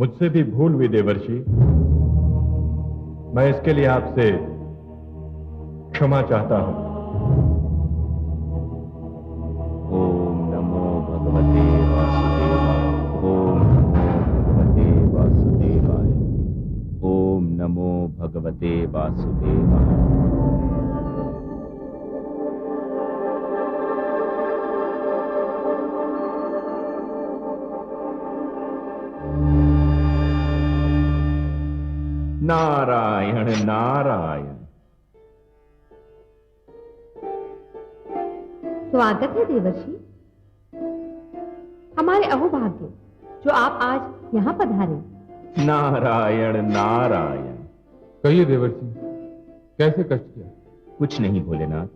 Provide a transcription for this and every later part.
मुझसे भी भूल हुई देवर्षि। मैं इसके लिए आपसे क्षमा चाहता हूं। ओम नमो भगवते वासुदेवाय। ओम नमो भगवते वासुदेवाय। ओम नमो भगवते वासुदेवाय। नारायण नारायण। स्वागत है देवर्षि। हमारे अहोभाग्य जो आप आज यहाँ पधारे। नारायण नारायण। कहिए देवर्षि, कैसे कष्ट किया? कुछ नहीं भोलेनाथ,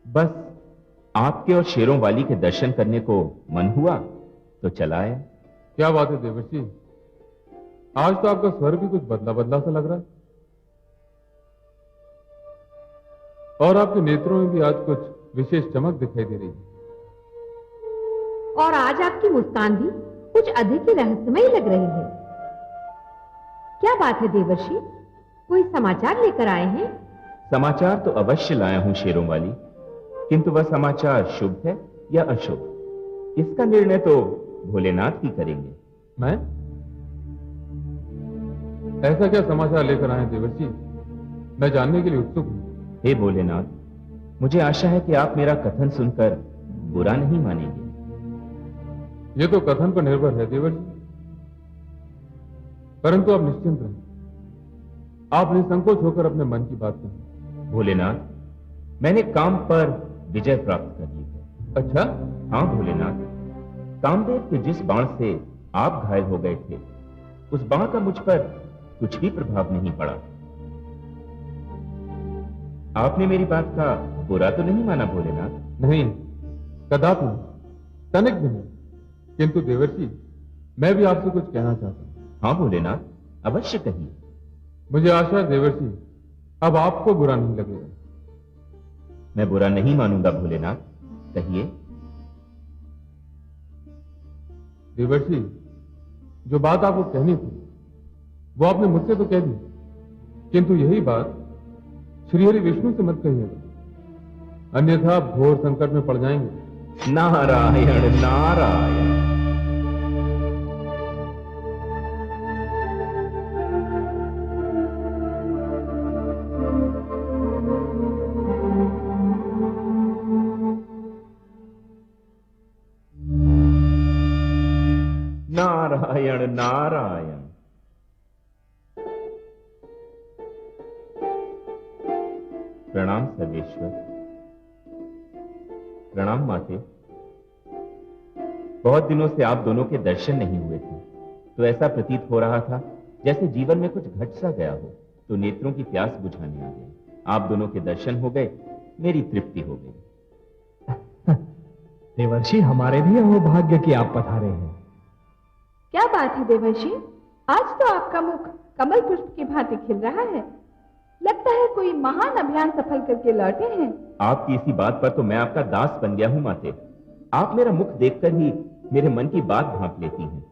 बस आपके और शेरों वाली के दर्शन करने को मन हुआ तो चला आया। क्या बात है देवर्षि, आज तो आपका स्वर भी कुछ बदला बदला सा लग रहा है, और आपके नेत्रों में भी आज कुछ विशेष चमक दिखाई दे रही है। और आज आपकी मुस्कान भी कुछ अधिक ही रहस्यमयी लग रही है। क्या बात है देवर्षि, कोई समाचार लेकर आए हैं? समाचार तो अवश्य लाया हूं शेरों वाली, किंतु वह समाचार शुभ है या अशुभ, इसका निर्णय तो भोलेनाथ ही करेंगे। मैं? ऐसा क्या समाचार लेकर आए हैं देवर्षि? मैं जानने के लिए उत्सुक हूं। हे भोलेनाथ, मुझे आशा है कि आप मेरा कथन सुनकर बुरा नहीं मानेंगे। यह तो कथन पर निर्भर है देवर्षि, परंतु आप निश्चिंत रहें, आप निसंकोच होकर अपने मन की बात कहें। भोलेनाथ, मैंने काम पर विजय प्राप्त कर ली है। अच्छा? हाँ भोलेनाथ, कामदेव के जिस बाण से आप घायल हो गए थे, उस बाण का मुझ पर कुछ भी प्रभाव नहीं पड़ा। आपने मेरी बात का बुरा तो नहीं माना भोलेनाथ? नहीं, कदापि नहीं, तनिक भी नहीं। किंतु देवर्षि, मैं भी आपसे कुछ कहना चाहता हूं। हाँ भोलेनाथ, अवश्य कहिए। मुझे आशा है देवर्षि, अब आपको बुरा नहीं लगेगा। मैं बुरा नहीं मानूंगा भोलेनाथ, कहिए। देवर्षि, जो बात आपको कहनी थी वो आपने मुझसे तो कह दी, किंतु यही बात श्रीहरि विष्णु से मत कहिएगा, अन्यथा आप घोर संकट में पड़ जाएंगे। नारायण नारायण। नारायण नारायण। प्रणाम सर्वेश्वर। प्रणाम माते। बहुत दिनों से आप दोनों के दर्शन नहीं हुए थे, तो ऐसा प्रतीत हो रहा था जैसे जीवन में कुछ घट सा गया हो, तो नेत्रों की प्यास बुझाने आ गए। आप दोनों के दर्शन हो गए, मेरी तृप्ति हो गई। देवर्षि, हमारे भी अहोभाग्य कि आप पधारे हैं। क्या बात है देवर्षि, आज तो आपका मुख कमल पुष्प की भांति खिल रहा है। लगता है कोई महान अभियान सफल करके लौटे हैं। आपकी इसी बात पर तो मैं आपका दास बन गया हूं माते। आप मेरा मुख देखकर ही मेरे मन की बात भांप लेती हैं।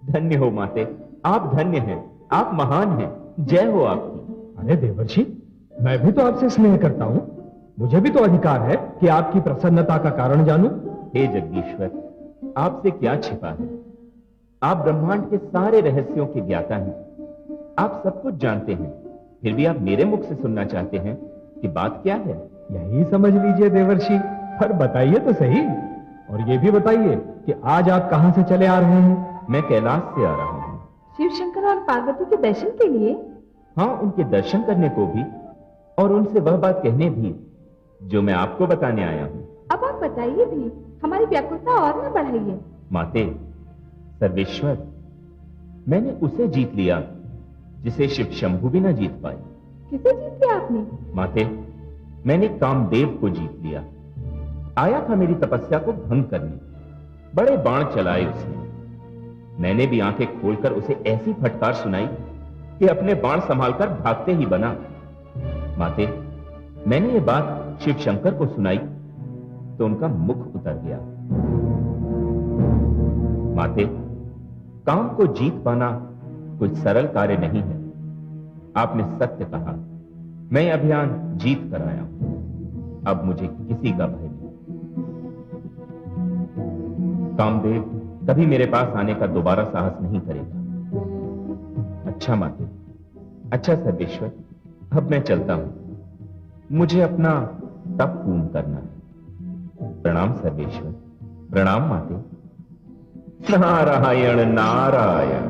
धन्य हो माते, आप धन्य हैं, आप महान हैं, जय हो आपकी। अरे देवर्षि, मैं भी तो आपसे स्नेह करता हूं, मुझे भी तो अधिकार है कि आपकी प्रसन्नता का कारण जानूं। हे जगदीश्वर, आपसे क्या छिपा है? आप ब्रह्मांड के सारे रहस्यों के ज्ञाता हैं, आप सब कुछ जानते हैं, फिर भी आप मेरे मुख से सुनना चाहते हैं कि बात क्या है? यही समझ लीजिए देवर्षि, पर बताइए तो सही। और ये भी बताइए कि आज आप कहां से चले आ रहे हैं? मैं कैलाश से आ रहा हूं। शिव शंकर और पार्वती के दर्शन के लिए? हाँ, उनके दर्शन करने को भी, और उनसे वह बात कहने भी जो मैं आपको बताने आया हूं। अब आप बताइए भी, हमारी व्याकुलता और न बढ़ाइए। माते, सर्वेश्वर, मैंने उसे जीत लिया जिसे शिव शंभु भी न जीत पाए। किसे जीत लिया आपने? माते, मैंने कामदेव को जीत लिया। आया था मेरी तपस्या को भंग करने, बड़े बाण चलाए उसने। मैंने भी आंखें खोलकर उसे ऐसी फटकार सुनाई कि अपने बाण संभालकर भागते ही बना। माते, मैंने ये बात शिव शंकर को सुनाई तो उनका मुख उतर गया। माते, काम को जीत पाना कुछ सरल कार्य नहीं है। आपने सत्य कहा, मैं यह अभियान जीत कर आया हूं। अब मुझे किसी का भय नहीं। कामदेव कभी मेरे पास आने का दोबारा साहस नहीं करेगा। अच्छा माते, अच्छा सर्वेश्वर, अब मैं चलता हूं। मुझे अपना तप पूर्ण करना है। प्रणाम सर्वेश्वर, प्रणाम माते। नारायण नारायण।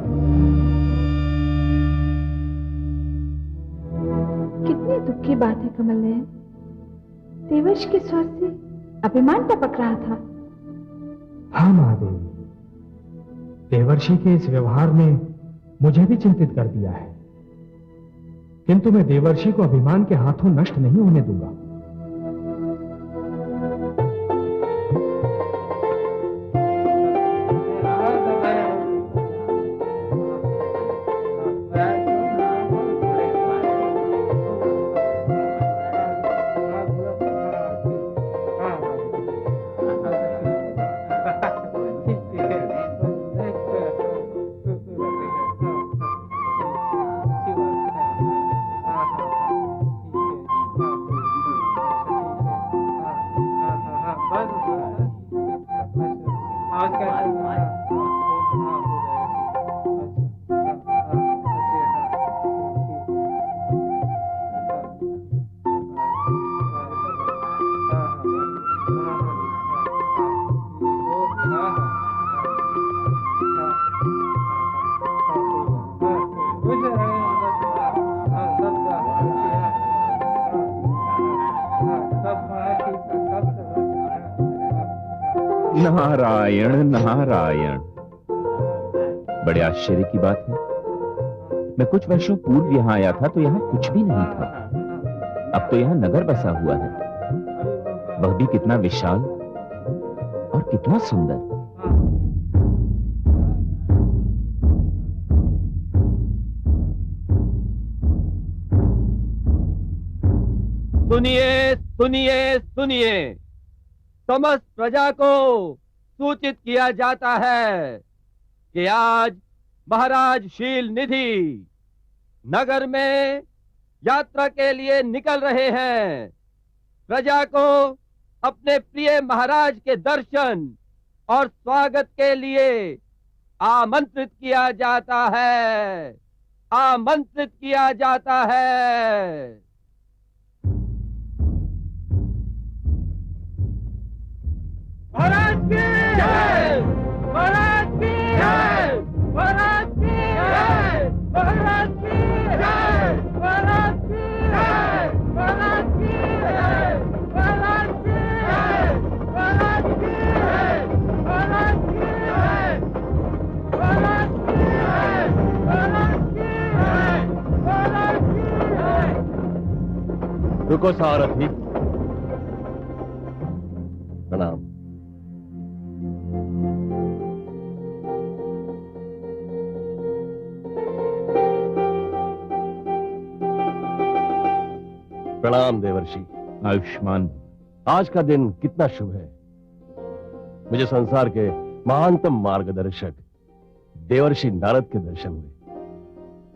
कितनी दुख की बात है कमल नयन। देवर्षि के स्वर से अभिमान टपक रहा था। हाँ महादेवी, देवर्षि के इस व्यवहार ने मुझे भी चिंतित कर दिया है, किंतु मैं देवर्षि को अभिमान के हाथों नष्ट नहीं होने दूंगा। नारायण नारायण। बड़े आश्चर्य की बात है, मैं कुछ वर्षों पूर्व यहां आया था तो यहां कुछ भी नहीं था। अब तो यहां नगर बसा हुआ है, वह भी कितना विशाल और कितना सुंदर। सुनिए सुनिए सुनिए, समस्त प्रजा को सूचित किया जाता है कि आज महाराज शील निधि नगर में यात्रा के लिए निकल रहे हैं। प्रजा को अपने प्रिय महाराज के दर्शन और स्वागत के लिए आमंत्रित किया जाता है, आमंत्रित किया जाता है। महाराज की जय, महाराज की जय, महाराज की जय, महाराज की जय, महाराज की जय, महाराज की जय, महाराज की जय, महाराज की जय, महाराज की जय, महाराज की जय, महाराज की जय, महाराज की जय। रुको सारथी, प्रणाम। प्रणाम देवर्षि। आयुष्मान। आज का दिन कितना शुभ है। मुझे संसार के महानतम मार्गदर्शक देवर्षि नारद के दर्शन हुए।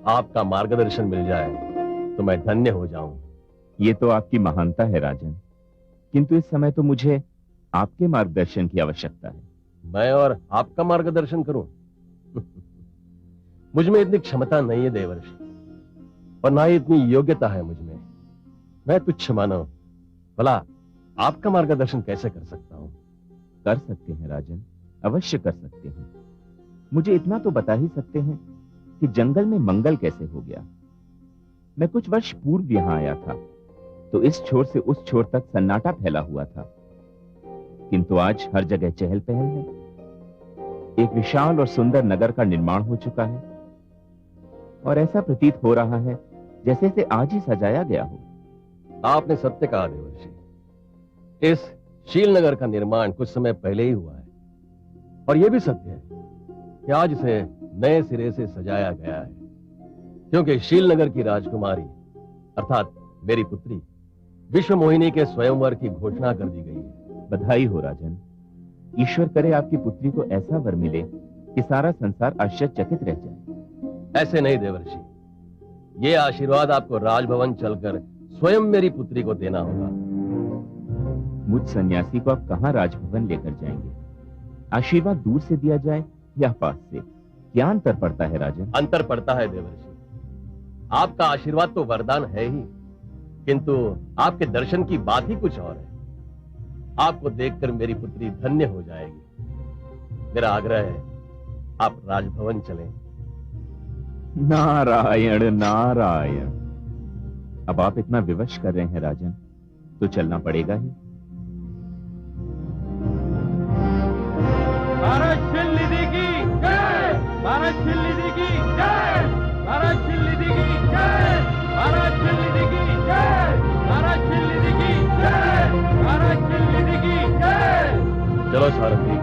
आपका मार्गदर्शन मिल जाए तो मैं धन्य हो जाऊं। ये तो आपकी महानता है राजन, किंतु इस समय तो मुझे आपके मार्गदर्शन की आवश्यकता है। मैं और आपका मार्गदर्शन करूं? मुझ में इतनी क्षमता नहीं है देवर्षि, और ना ही इतनी योग्यता है मुझ में। मैं तुच्छ मानव, भला आपका मार्गदर्शन कैसे कर सकता हूं? कर सकते हैं राजन, अवश्य कर सकते हैं। मुझे इतना तो बता ही सकते हैं कि जंगल में मंगल कैसे हो गया। मैं कुछ वर्ष पूर्व यहां आया था तो इस छोर से उस छोर तक सन्नाटा फैला हुआ था, किंतु आज हर जगह चहल पहल है। एक विशाल और सुंदर नगर का निर्माण हो चुका है और ऐसा प्रतीत हो रहा है जैसे इसे आज ही सजाया गया हो। आपने सत्य कहा देवर्षि। इस शीलनगर का निर्माण कुछ समय पहले ही हुआ है, और यह भी सत्य है कि आज इसे नए सिरे से सजाया गया है, क्योंकि शीलनगर की राजकुमारी अर्थात मेरी पुत्री विश्व मोहिनी के स्वयंवर की घोषणा कर दी गई है। बधाई हो राजन। ईश्वर करे आपकी पुत्री को ऐसा वर मिले कि सारा संसार आश्चर्यचकित रह जाए। ऐसे नहीं देवर्षि, ये आशीर्वाद आपको राजभवन चलकर स्वयं मेरी पुत्री को देना होगा। मुझ सन्यासी को आप कहां राजभवन लेकर जाएंगे? आशीर्वाद दूर से दिया जाए या पास से, क्या अंतर पड़ता है राजन? अंतर पड़ता है देवर्षि। आपका आशीर्वाद तो वरदान है ही, किंतु आपके दर्शन की बात ही कुछ और है। आपको देखकर मेरी पुत्री धन्य हो जाएगी। मेरा आग्रह है, आप राजभवन चलें। नारायण नारायण। अब आप इतना विवश कर रहे हैं राजन, तो चलना पड़ेगा ही। भारत शील निधि की जय, भारत शील निधि की जय, भारत शील निधि की जय, भारत शील निधि की जय, भारत शील निधि की जय, भारत शील निधि की जय। चलो सारथी।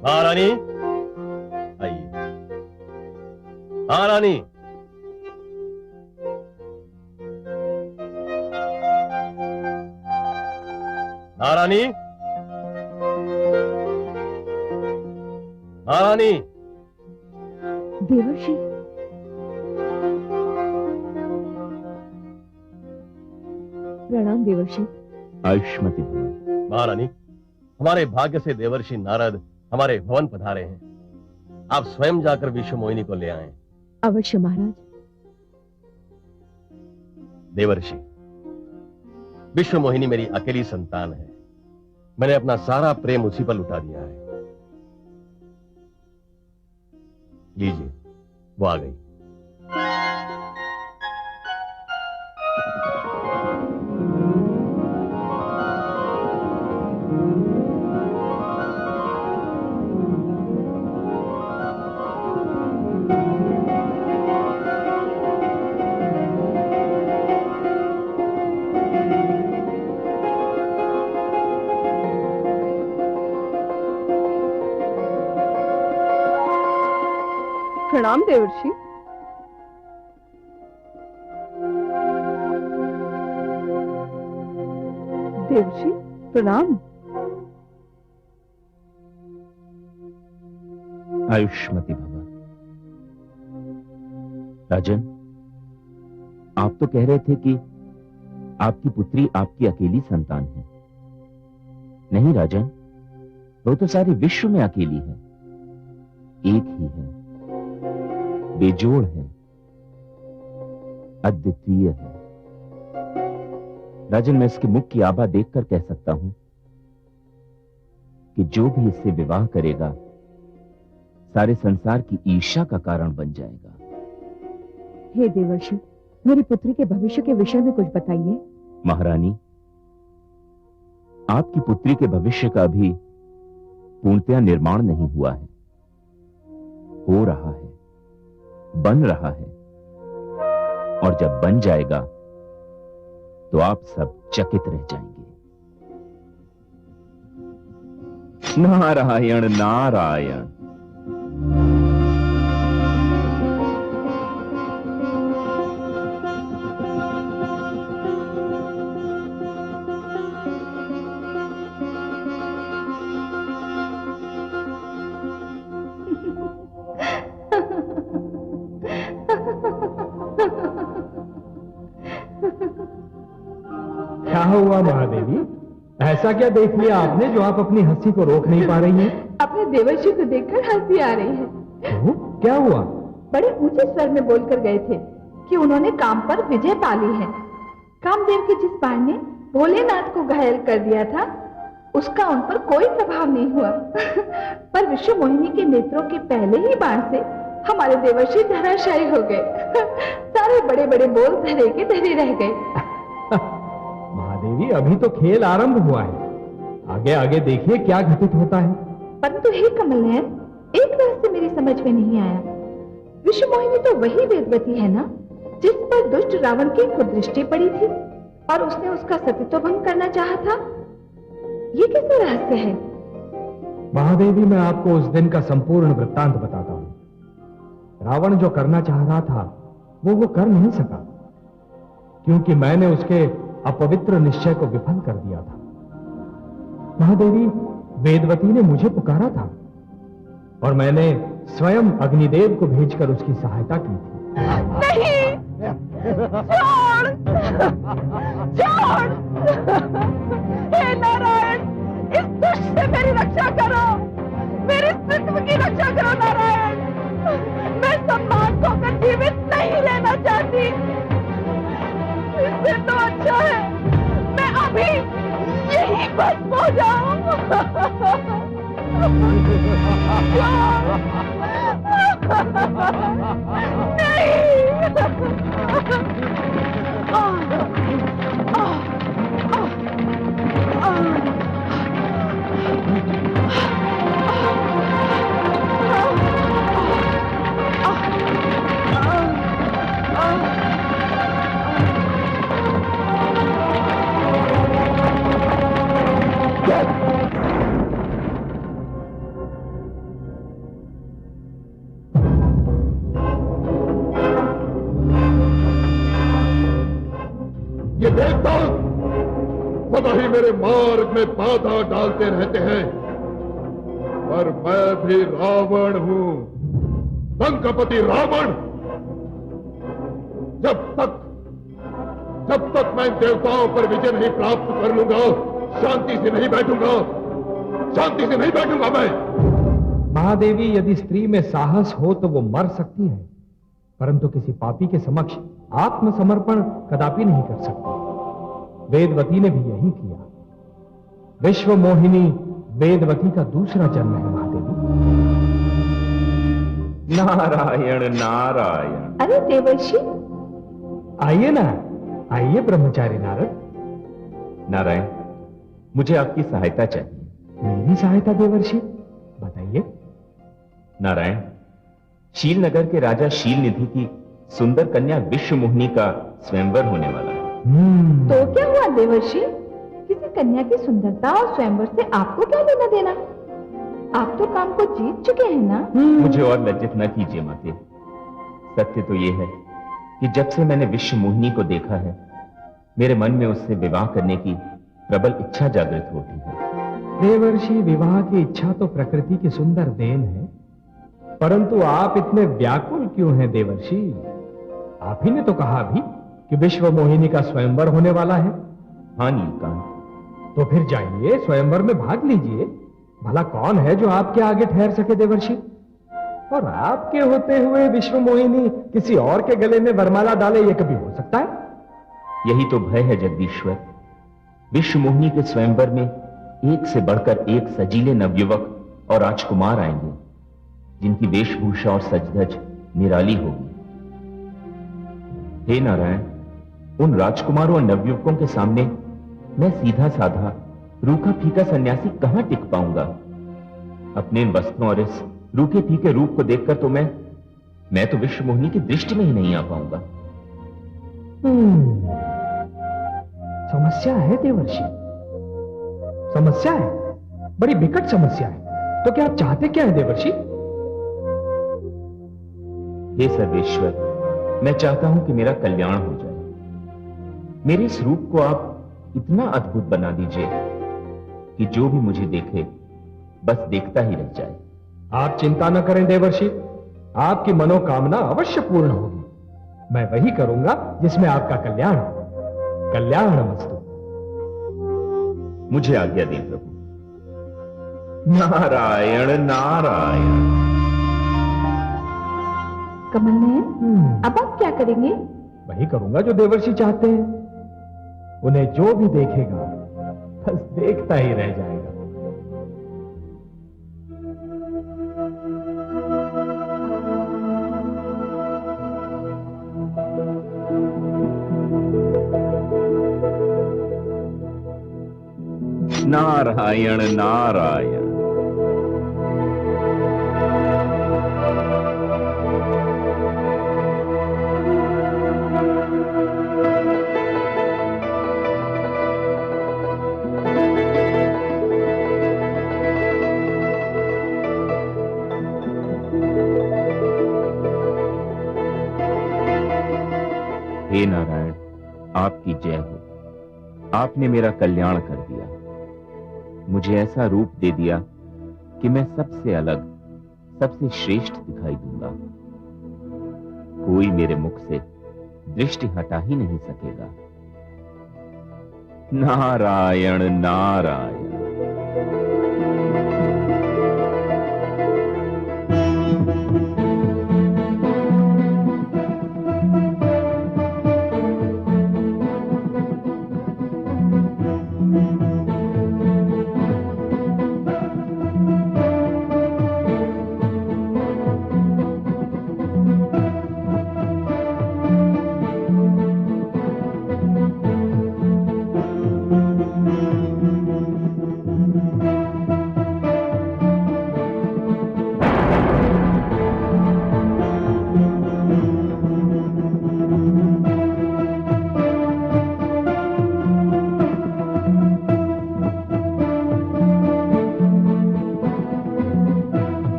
महारानी आइए। महारानी, महारानी, महारानी। देवर्षि, प्रणाम देवर्षि। आयुष्मती भव। महारानी, हमारे भाग्य से देवर्षि नारद हमारे भवन पधारे हैं। आप स्वयं जाकर विश्व मोहिनी को ले आएं। अवश्य महाराज। देवर्षि, विश्व मोहिनी मेरी अकेली संतान है। मैंने अपना सारा प्रेम उसी पर लुटा दिया है। लीजिए, वो आ गई। प्रणाम देवर्षि। देवर्षि प्रणाम। आयुष्मती भव। राजन, आप तो कह रहे थे कि आपकी पुत्री आपकी अकेली संतान है। नहीं राजन, वो तो सारे विश्व में अकेली है, एक ही है, बेजोड़ है, अद्वितीय है। राजन, मैं इसके मुख की आभा देखकर कह सकता हूं कि जो भी इससे विवाह करेगा सारे संसार की ईर्ष्या का कारण बन जाएगा। हे देवर्षि, मेरी पुत्री के भविष्य के विषय में कुछ बताइए। महारानी, आपकी पुत्री के भविष्य का भी पूर्णतया निर्माण नहीं हुआ है, हो रहा है, बन रहा है, और जब बन जाएगा तो आप सब चकित रह जाएंगे। नारायण नारायण। क्या हुआ महादेवी? ऐसा क्या देख लिया आपने जो आप अपनी हंसी को रोक नहीं पा रही हैं? अपने देवर्षि को देखकर हंसी आ रही है। तो क्या हुआ? बड़े ऊंचे स्वर में बोलकर गए थे कि उन्होंने काम पर विजय पा ली है। कामदेव के जिस बाण ने भोलेनाथ को घायल कर दिया था, उसका उन पर कोई प्रभाव नहीं हुआ। पर विश्व मोहिनी के नेत्रों के पहले ही बाण से हमारे देवर्षि धराशायी हो गए। सारे बड़े बड़े बोल धरे के धरे रह गए। महादेवी, अभी तो खेल आरंभ हुआ है, आगे आगे देखिए क्या घटित होता है। परंतु हे कमल नयन, एक रहस्य मेरी समझ में नहीं आया। विश्व मोहिनी तो वही वेदवती है ना, जिस पर दुष्ट रावण की कुदृष्टि पड़ी थी और उसने उसका सतीत्व भंग करना चाहा था। ये कैसा रहस्य है? महादेवी, मैं आपको उस दिन का संपूर्ण वृत्तांत बताता हूं। रावण जो करना चाह रहा था वो कर नहीं सका, क्योंकि मैंने उसके अपवित्र निश्चय को विफल कर दिया था। महादेवी, वेदवती ने मुझे पुकारा था और मैंने स्वयं अग्निदेव को भेजकर उसकी सहायता की थी। नहीं, छोड़, छोड़। हे नारायण, इस दुष्ट से मेरी रक्षा करो, मेरे अस्तित्व की रक्षा करो नारायण। मैं सम्मान खोकर जीवित नहीं रहना चाहती। इससे तो अच्छा है मैं अभी यही भस्म हो जाऊं। ये देवता सदा ही मेरे मार्ग में बाधा डालते रहते हैं, पर मैं भी रावण हूं, लंकापति रावण। जब तक मैं देवताओं पर विजय नहीं प्राप्त कर लूंगा, शांति से नहीं बैठूंगा, शांति से नहीं बैठूंगा मैं। महादेवी, यदि स्त्री में साहस हो तो वो मर सकती है, परंतु किसी पापी के समक्ष आत्मसमर्पण कदापि नहीं कर सकती। वेदवती ने भी यही किया। विश्व मोहिनी वेदवती का दूसरा जन्म है महादेवी। नारायण नारायण। अरे देवर्षि, आइए ना, आइए ब्रह्मचारी नारद। नारायण, मुझे आपकी सहायता चाहिए। मेरी सहायता देवर्षि? बताइए। नारायण, शीलनगर के राजा शीलनिधि की सुंदर कन्या विश्वमोहिनी का स्वयंवर होने वाला है। तो क्या हुआ देवर्षि? किसी कन्या की सुंदरता और स्वयंवर से आपको क्या लेना देना? आप तो काम को जीत चुके हैं ना? मुझे और लज्जित न कीजिए माते। सत्य तो यह है कि जब से मैंने विश्वमोहिनी को देखा है, मेरे मन में उससे विवाह करने की प्रबल इच्छा जागृत होती है। देवर्षि, विवाह की इच्छा तो प्रकृति की सुंदर देन है, परंतु आप इतने व्याकुल क्यों हैं देवर्षि? आप ही ने तो कहा भी कि विश्व मोहिनी का स्वयंवर होने वाला है। हाँ नीलकांत। तो फिर जाइए, स्वयंवर में भाग लीजिए। भला कौन है जो आपके आगे ठहर सके देवर्षि? और आपके होते हुए विश्व मोहिनी किसी और के गले में वरमाला डाले, ये कभी हो सकता है? यही तो भय है जगदीश्वर। विश्वमोहिनी के स्वयंवर में एक से बढ़कर एक सजीले नवयुवक और राजकुमार आएंगे, जिनकी वेशभूषा और सजधज निराली होगी। हे नारायण, उन राजकुमारों और नवयुवकों के सामने मैं सीधा साधा रूखा फीका सन्यासी कहां टिक पाऊंगा? अपने इन वस्त्रों और इस रूखे फीके रूप को देखकर तो मैं तो विश्वमोहिनी की दृष्टि में ही नहीं आ पाऊंगा। समस्या है देवर्षि, समस्या है, बड़ी विकट समस्या है। तो क्या आप चाहते क्या है देवर्षि? हे सर्वेश्वर, मैं चाहता हूं कि मेरा कल्याण हो जाए। मेरे इस रूप को आप इतना अद्भुत बना दीजिए कि जो भी मुझे देखे बस देखता ही रह जाए। आप चिंता न करें देवर्षि, आपकी मनोकामना अवश्य पूर्ण होगी। मैं वही करूंगा जिसमें आपका कल्याण हो। कल्याणमस्तु। मुझे आज्ञा दें प्रभु। नारायण नारायण। कमल नयन, अब आप क्या करेंगे? वही करूंगा जो देवर्षि चाहते हैं। उन्हें जो भी देखेगा बस देखता ही रह जाएगा। नारायण नारायण। हे नारायण, आपकी जय हो। आपने मेरा कल्याण कर दिया। मुझे ऐसा रूप दे दिया कि मैं सबसे अलग, सबसे श्रेष्ठ दिखाई दूंगा। कोई मेरे मुख से दृष्टि हटा ही नहीं सकेगा। नारायण नारायण।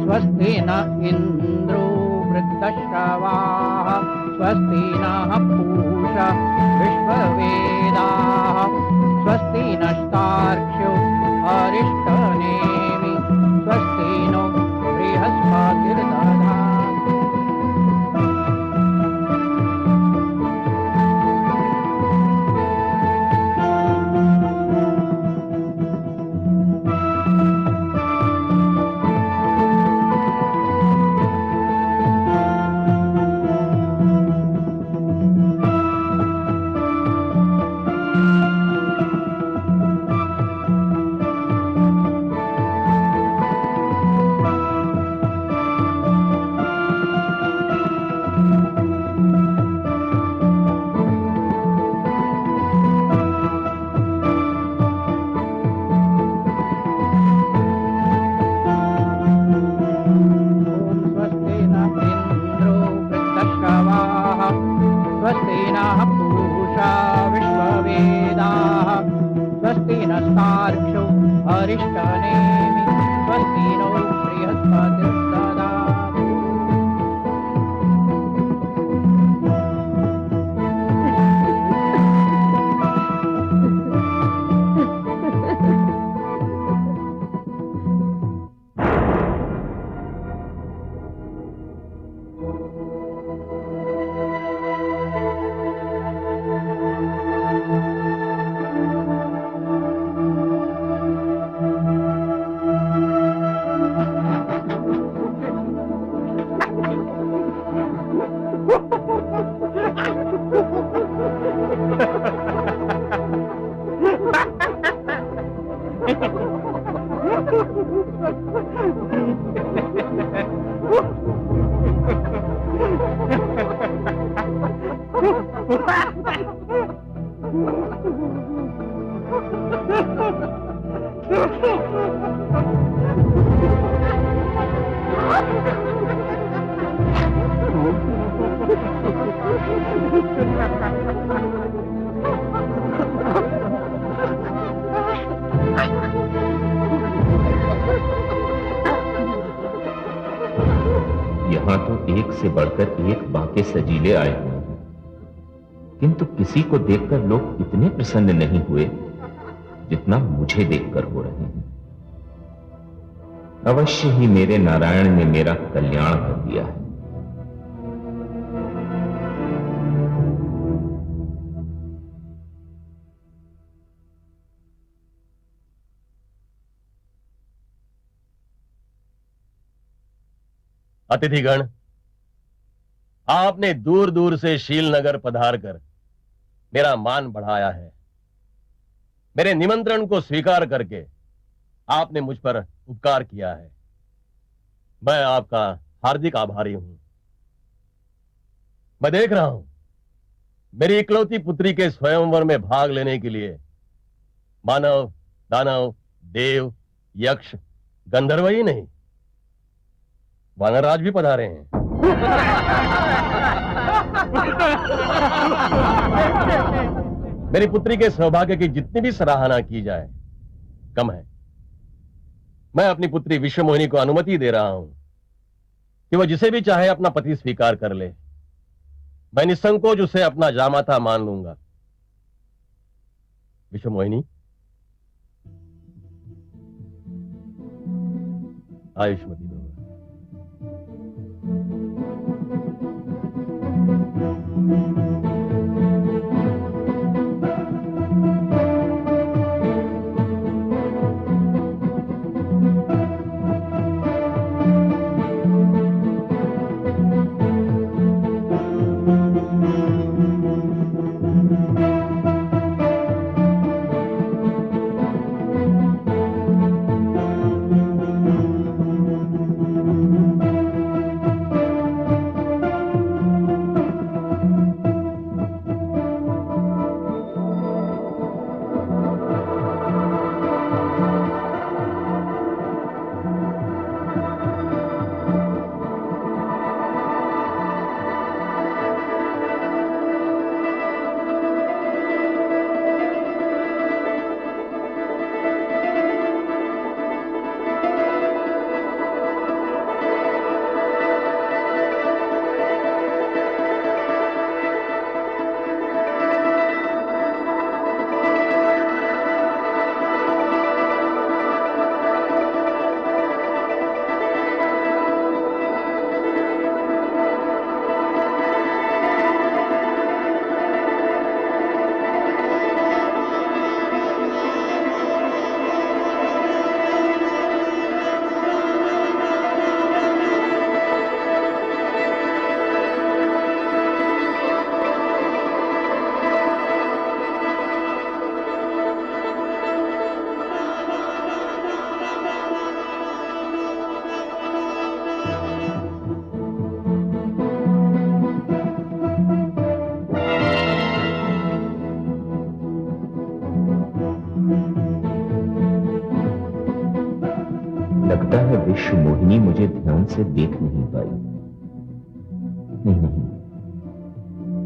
स्वस्ति न इंद्रो वृद्धश्रवाः स्वस्ति नः पूषा विश्ववेदाः स्वस्ति नस्तार्क्ष्यो अरिष्टनेमि स्वस्ति नो बृहस्पतिर्दधातु। स्वस्ति नः पूषा विश्ववेदाः स्वस्ति नस्तार्क्ष्यो अरिष्टनेमि स्वस्ति नो बृहस्पतिर्दधातु। यहां तो एक से बढ़कर एक बाके सजीले आए हुए हैं, किंतु किसी को देखकर लोग इतने प्रसन्न नहीं हुए जितना मुझे देखकर हो रहे हैं। अवश्य ही मेरे नारायण ने मेरा कल्याण कर दिया है। अतिथिगण, आपने दूर दूर से शीलनगर पधार कर मेरा मान बढ़ाया है। मेरे निमंत्रण को स्वीकार करके आपने मुझ पर उपकार किया है। मैं आपका हार्दिक आभारी हूं। मैं देख रहा हूं मेरी इकलौती पुत्री के स्वयंवर में भाग लेने के लिए मानव, दानव, देव, यक्ष, गंधर्व ही नहीं, वानरराज भी पधारे हैं। मेरी पुत्री के सौभाग्य की जितनी भी सराहना की जाए कम है। मैं अपनी पुत्री विश्वमोहिनी को अनुमति दे रहा हूं कि वह जिसे भी चाहे अपना पति स्वीकार कर ले। मैं निसंकोच उसे अपना जामाता मान लूंगा। विश्वमोहिनी, आयुष्मती भव। लगता है विश्वमोहिनी मुझे ध्यान से देख नहीं पाई। नहीं,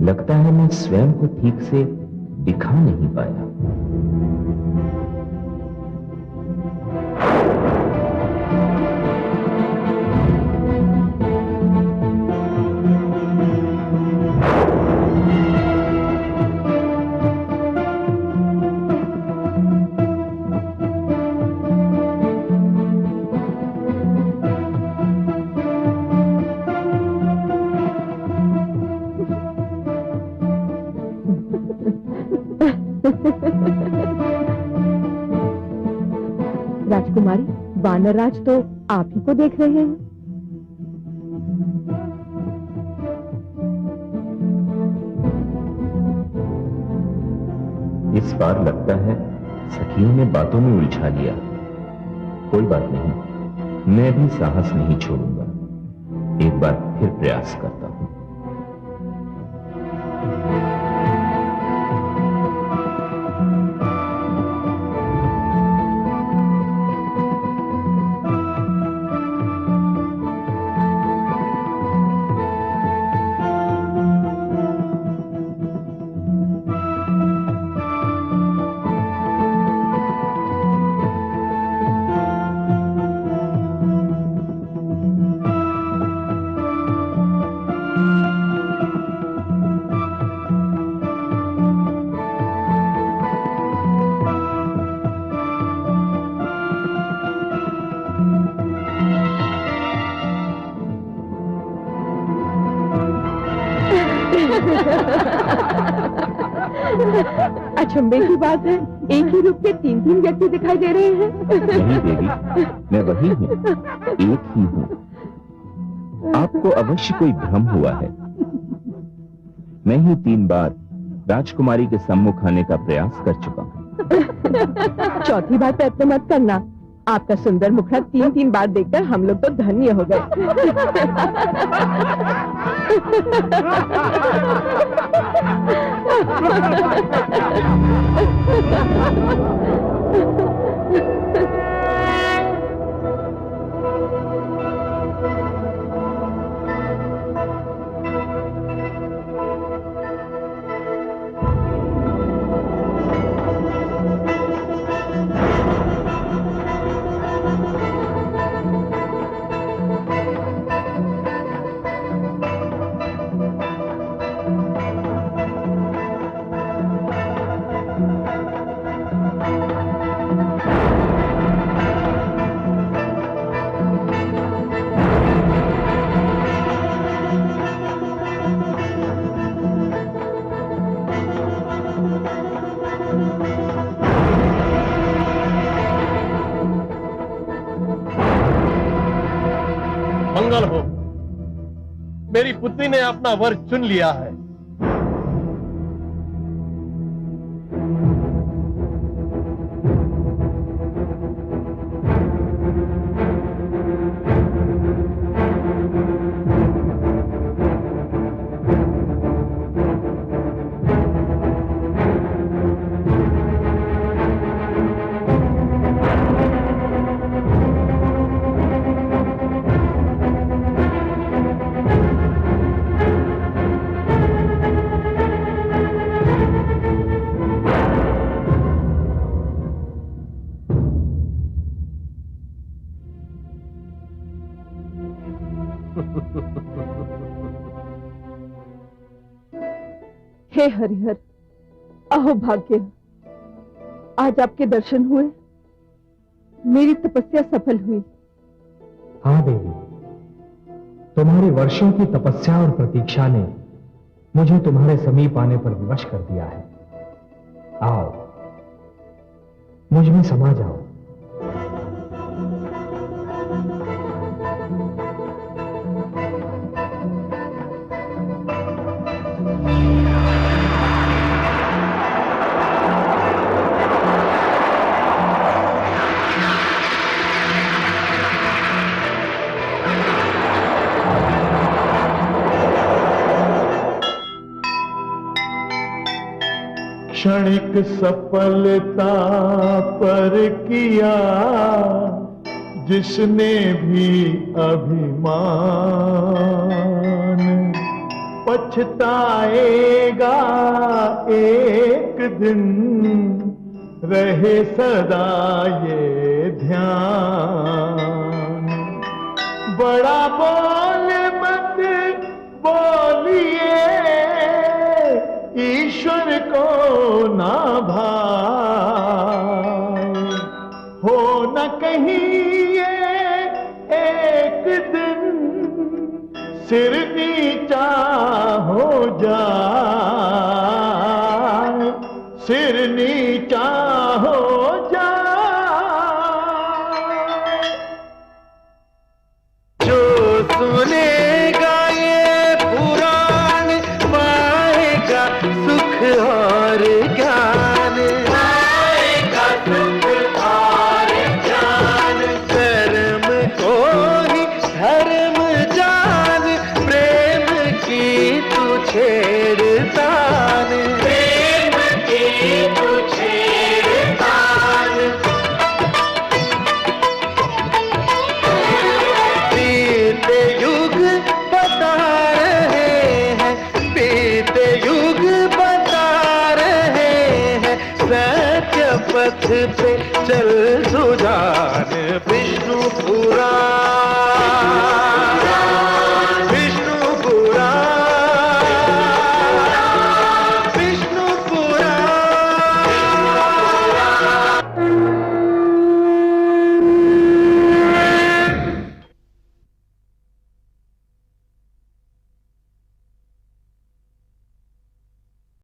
लगता है मैं स्वयं को ठीक से दिखा नहीं पाया। राजकुमारी, वानरराज तो आप ही को देख रहे हैं। इस बार लगता है सखियों ने बातों में उलझा लिया। कोई बात नहीं, मैं भी साहस नहीं छोड़ूंगा। एक बार फिर प्रयास करता हूं। अचंभे की बात है, एक ही रूप के तीन तीन व्यक्ति दिखाई दे रहे हैं। नहीं देवी, मैं वही हूँ, एक ही हूँ। आपको अवश्य कोई भ्रम हुआ है। मैं ही 3 बार राजकुमारी के सम्मुख आने का प्रयास कर चुका हूँ। चौथी बार प्रयत्न मत करना। आपका सुंदर मुखड़ा 3 बार देखकर हम लोग तो धन्य हो गए। मेरी पुत्री ने अपना वर चुन लिया है। हे हरिहर, अहो भाग्य, आज आपके दर्शन हुए, मेरी तपस्या सफल हुई। हाँ देवी, तुम्हारी वर्षों की तपस्या और प्रतीक्षा ने मुझे तुम्हारे समीप आने पर विवश कर दिया है। आओ, मुझ में समा जाओ। क्षणिक सफलता पर किया जिसने भी अभिमान, पछताएगा एक दिन, रहे सदा ये ध्यान। बड़ा बोल मत बोलिए, ईश्वर को ना भाए, हो न कहीं ये एक दिन सिर नीचा हो जाए, सिर नीचा